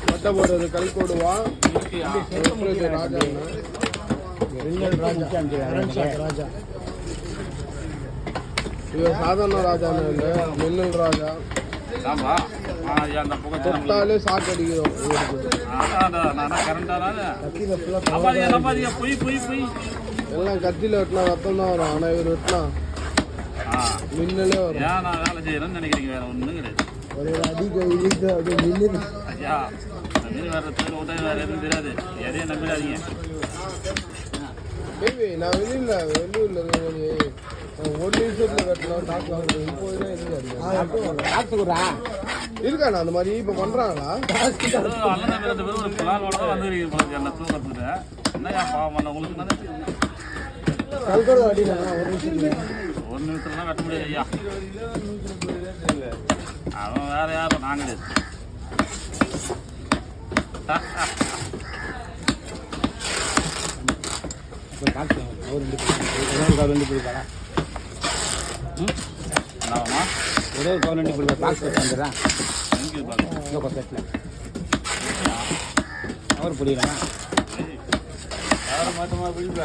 பட்டை போடுறது கல்கோடுவா ராஜா ராஜா இவன் சாதாரண ராஜான்னு இல்லை மின்னல் ராஜா தொட்டாலே சாக்கு அடிக்கிறோம் எல்லாம் கத்தியில் வெட்டினா ரத்தம் தான் வரும் ஆனால் இவர் வெட்டினா மின்னலே வரும் நான் வேலை செய்யறேன்னு நினைக்கிறீங்க வேற ஒன்றும் கிடையாது ஒரு அதிக இழுக்கு அப்படியே மின்னு ஐயா மீன் வேற தொழில் விட்டா வேற எதுவும் தெரியாது எதையும் நம்பிடாதீங்க பேபி நான் வெளியூர்ல இருக்கேன் ஒரு நிமிஷத்துல வெட்டலாம் டாக்டர் இருக்காண்ணா அந்த மாதிரி இப்போ பண்றாங்களா ஒரு புலாலோட தான் வந்து என்ன தூக்கத்துக்கு என்னையா பாவம் பண்ண உங்களுக்கு ஒரு நிமிஷத்துலாம் வெட்ட முடியாது ஐயா அவன் வேற யாரும் நான் கிடையாது ஒரே கவர்மெண்ட் இப்படி பாக்ஸ் வந்துடுறேன் அவர் புரியல யாரும் மாற்றமாக பிடிப்பேன்